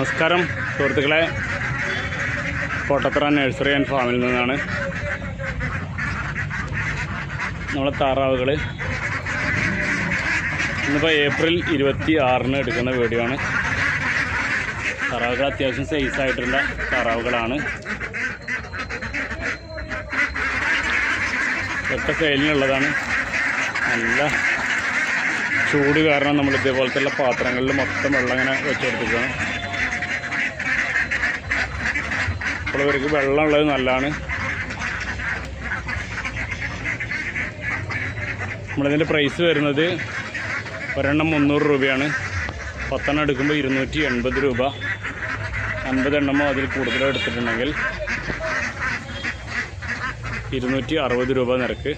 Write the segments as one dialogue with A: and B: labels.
A: നമസ്കാരം സുഹൃത്തുക്കളെ, Kottathara nursery and ഫാമിൽ നിന്നാണ്. നമ്മളെ താറാവുകൾ ഇന്നിപ്പോൾ ഏപ്രിൽ 26 എടുക്കുന്ന വീഡിയോ ആണ്. താറാവുകൾ അത്യാവശ്യം സൈസായിട്ടുള്ള താറാവുകളാണ്. ഒറ്റ സെയിലിനുള്ളതാണ്. നല്ല ചൂട് കാരണം നമ്മൾ ഇതേപോലത്തെ പാത്രങ്ങളിൽ മൊത്തം വെള്ളം ഇങ്ങനെ വെച്ചെടുത്തിട്ടാണ്. അപ്പോൾ ഇവർക്ക് വെള്ളം ഉള്ളത് നല്ലതാണ്. നമ്മളിതിൻ്റെ പ്രൈസ് വരുന്നത് ഒരെണ്ണം 300 രൂപയാണ്. 10 എണ്ണം എടുക്കുമ്പോൾ 280 രൂപ. 50 എണ്ണമോ അതിൽ കൂടുതലോ എടുത്തിട്ടുണ്ടെങ്കിൽ 260 രൂപ നിരക്ക്.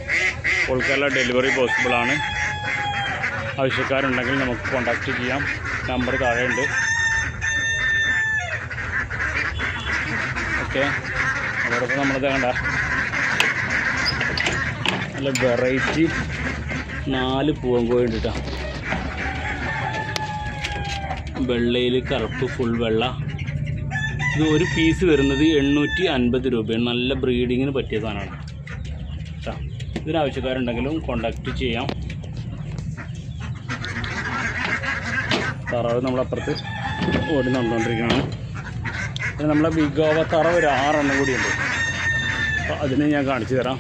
A: ഓൾക്കെല്ലാം ഡെലിവറി പോസിബിളാണ്. ആവശ്യക്കാരുണ്ടെങ്കിൽ നമുക്ക് കോൺടാക്റ്റ് ചെയ്യാം. നമ്പർ താഴെയുണ്ട്. ഓക്കെ, അതോടൊപ്പം നമ്മളിത് കണ്ട നല്ല വെറൈറ്റി 4 പൂവൻകോഴി ഉണ്ട് കേട്ടോ. വെള്ളയിൽ കറുപ്പ് ഫുൾ വെള്ള. ഇത് ഒരു പീസ് വരുന്നത് 850 രൂപയാണ്. നല്ല ബ്രീഡിങ്ങിന് പറ്റിയ സാധനമാണ് കേട്ടോ. ഇതിനാവശ്യക്കാരുണ്ടെങ്കിലും കോൺടാക്റ്റ് ചെയ്യാം. താറാവ് നമ്മളപ്പുറത്ത് ഓടി നടന്നുകൊണ്ടിരിക്കുന്നതാണ്. പിന്നെ നമ്മളെ ബിഗോവ താറാവ് ഒരു 6 എണ്ണം കൂടിയുണ്ട്. അപ്പോൾ അതിനെ ഞാൻ കാണിച്ചു തരാം.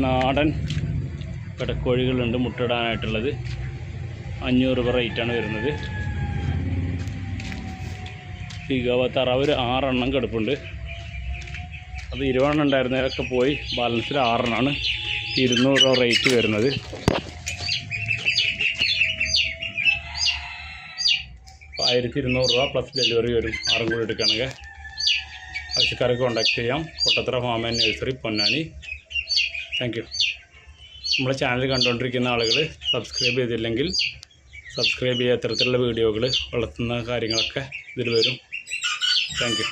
A: നാടൻ കിടക്കോഴികളുണ്ട് മുട്ടയിടാനായിട്ടുള്ളത്. 500 രൂപ റേറ്റാണ് വരുന്നത്. ബിഗോവ താറാവ് ഒരു 6 എണ്ണം കിടപ്പുണ്ട്. അത് 20 എണ്ണം ഉണ്ടായിരുന്നതൊക്കെ പോയി. ബാലൻസിൽ 6 എണ്ണമാണ്. 200 രൂപ റേറ്റ് വരുന്നത്. 1200 രൂപ പ്ലസ് ഡെലിവറി വരും. 6 കൂടി എടുക്കുകയാണെങ്കിൽ. ആവശ്യക്കാർക്ക് കോൺടാക്ട് ചെയ്യാം. Kottathara farm and nursery, Ponnani. Thank you. നമ്മളെ ചാനൽ കണ്ടുകൊണ്ടിരിക്കുന്ന ആളുകൾ സബ്സ്ക്രൈബ് ചെയ്തില്ലെങ്കിൽ സബ്സ്ക്രൈബ് ചെയ്യുക. ഇത്തരത്തിലുള്ള വീഡിയോകൾ വളർത്തുന്ന കാര്യങ്ങളൊക്കെ ഇതിൽ വരും. Thank you.